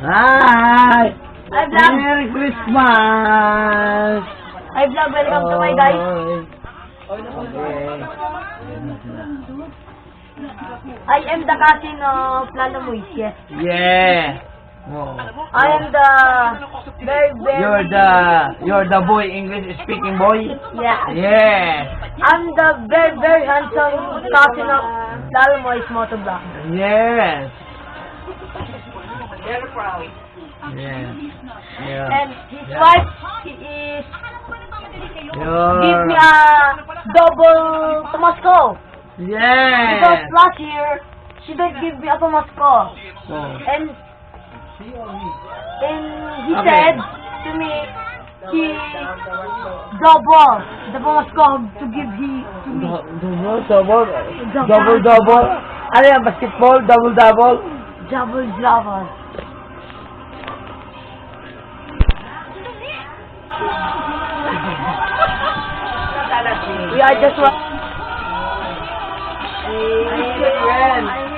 Hi! Hi, vlog! Merry Christmas! Hi, vlog! Welcome to my guys! I am the cousin of Lalo Moise, yes. Yeah! Oh. I am the very... You're the boy, English speaking boy? Yeah. Yeah! I'm the very handsome cousin of Lalo Moise Motovlog. Yes! Very proud. Yeah. Yeah. And his wife is... You're... Give me a double Tomasco. Yeah! Because last year, she didn't give me a Tomasco. Oh. And he Okay. said to me, he double the Tomasco to give to me. Double. Ano yan, basketball? Double. Double. We are just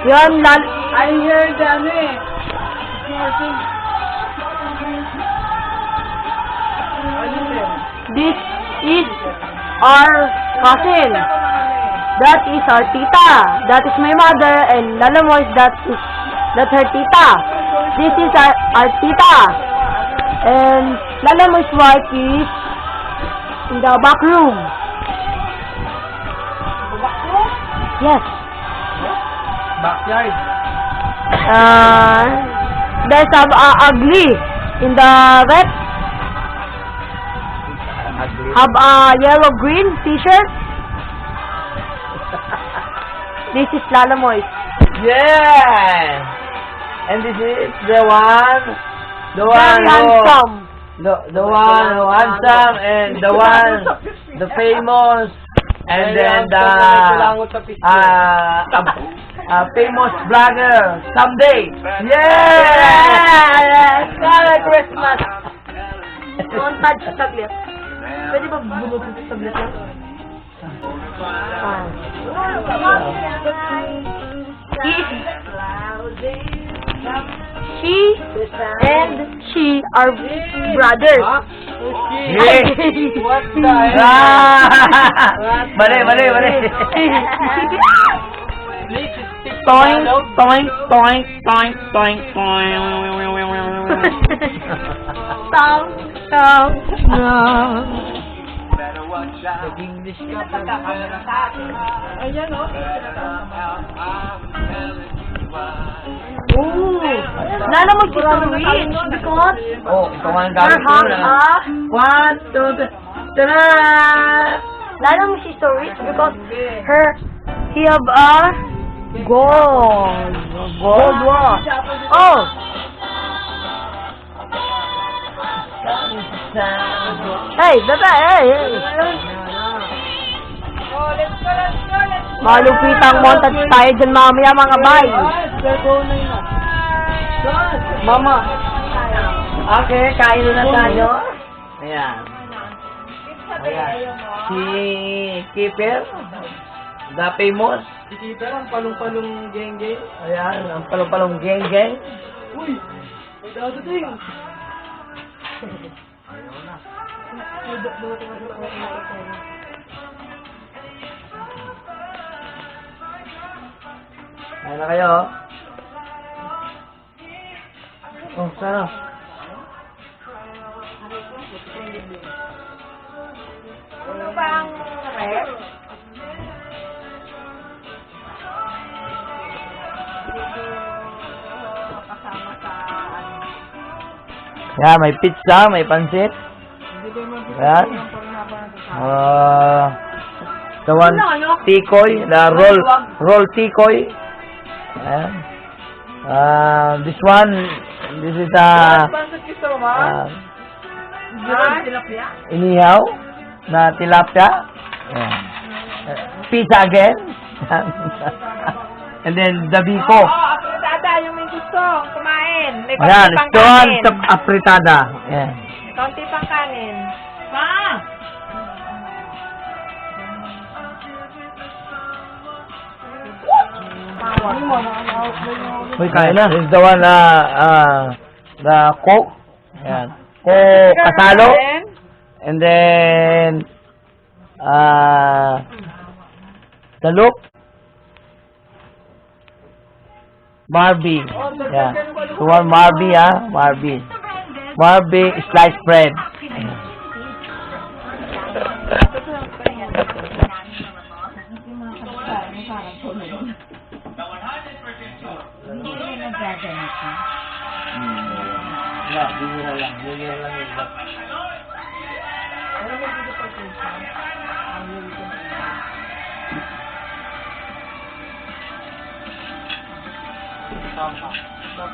Yan, I heard this is our cousin. That is our tita. That is my mother, and Lala Moise, that's her tita. This is our tita. And Lala Moise's wife is in the back room. Yes. Backyard. There's some ugly in the red. Have a yellow-green t-shirt. This is Lala Moise. Yeah! And this is the one Very handsome. the one who handsome, and the one, the famous, and then the famous vlogger someday. Yeah! Merry Christmas. Montage sa tablet. Pwede ba bumutot sa tablet lang? She and she are brothers. Yeah! What the Mali. Toink. English ka pa. Ayan o. Ooh. Lala mo si Rich because Oh, ito nga ang her gamit ko have na. a 1, 2, 3. Tara! Lala mo si Rich because he have a gold watch. Oh. Hey, bebe, hey. Malupitang montage tayo dyan mamaya mga bay. Mama. Okay, kain na tayo. Ayan. Si Keeper. The famous. Si Keeper, ang palong-palong geng-geng. Ayan, ang palong-palong geng-geng. Uy! May dadating! Ayan na kayo. Oh, sana. Ano bang rep? Ayan, may pizza, may pansit. Ayan. The one, tikoy, the roll tikoy. Ayan. This one, this is inihaw na tilapia. Ayan. Pizza again. And then the biko. Apritada, yung may gusto kumain. May Ayan, konti pang ito ang kanin. apritada. Ayan. Konti pang kanin. Uy, kain na. This is the one the Coke. Ayan. Coke kasalo. And then, the look. Marby. Yeah. So one Marby, Marby. Marby sliced bread. Ayan. Bibira lang yun.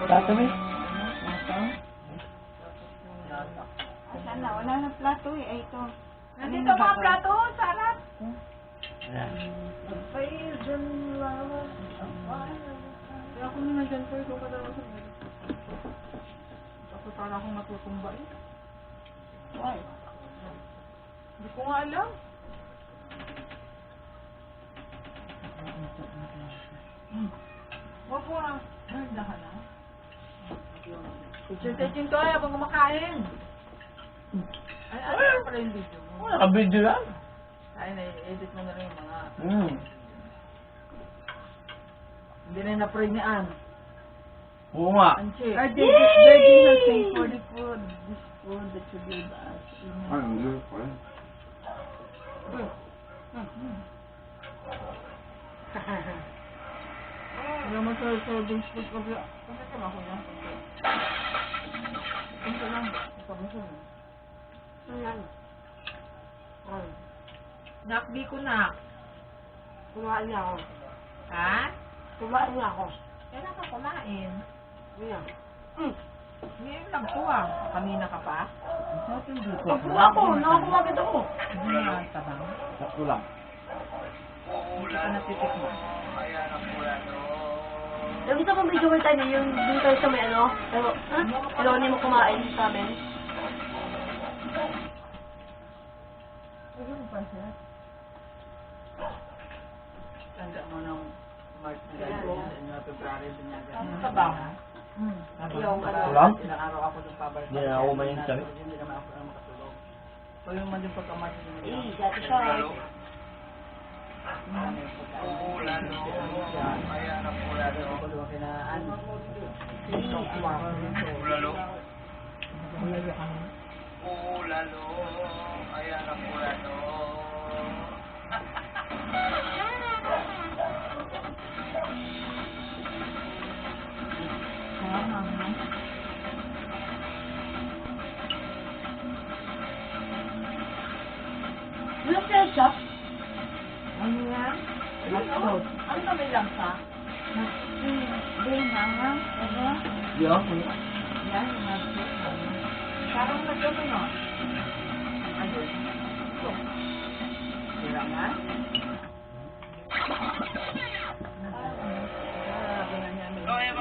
Plato mo? Sana, wala na plato eh. Ay, ito. Nandito mga plato, sarap. Ayan. Ay, dyan lang. Kaya ako naman dyan po, ikaw ka daw sa mga. Ako para akong matutumba eh. Why? Hindi ko nga alam. Wag po na. Dahan na. Teaching to ay, habang kumakain. Ay, ano pala yung video mo? Naka-video yan. Ay, na-edit mo na rin yung mga... Hindi na na-pray ni Ann. Oo nga. Anche. Our Jesus thank for the food, this food that you gave us. Amen. Wala mo sa serving food ko. Kasi ka ako yan. Kunti lang. Ito mo siya. Ayan. Ay, Nakbi ko na. kumain niya ako. Ha? Kumain niya ako. Kailan ka kumain? Ayan. Ngayon lang to ah. Kanina ka pa? Ako, nakakumagad ako. Hindi na tabang. Sakto lang. Hindi ka natitik mo. Yung isa pang video tayo niya, yung dun tayo sa may ano, hello, hindi mo kumain sa amin. Tanda mo ng March na gano'n. February din niya gano'n. Tabang? Yung ano. Ulam? Ilang araw ako doon pabalik. Hindi na ako kumain sa amin. Hindi naman ako makatulog. So yung man yung pagka-March din niya. Eh, dati siya. Yung sales shop, Ano yan? Ano ba may langsa? Hindi na nga. Ano? Yan. Yan, yung nag-sit. Parang nag-ano na. Ayun. Ito. Sira nga.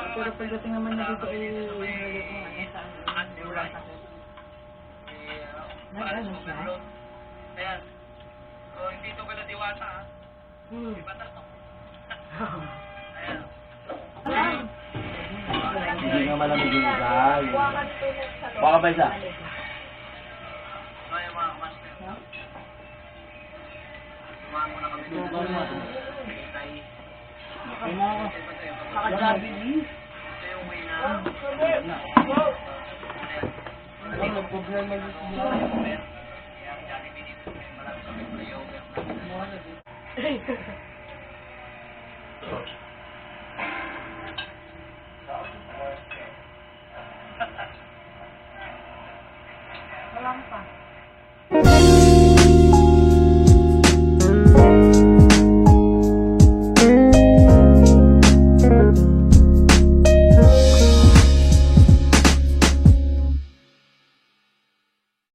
Pero pagdating naman na dito ay nilagay ko nga saan ulang kasi. Nag-ano siya? Ayan. So, hindi ito kala diwata, ha? Iba na to. Ayan. Hindi nga malamig yung isa. Baka ba isa? So, yung mga master. Tumahan mo na kami dito. Tay. Nakajabi ni. Ito yung way na. Marami kami playover.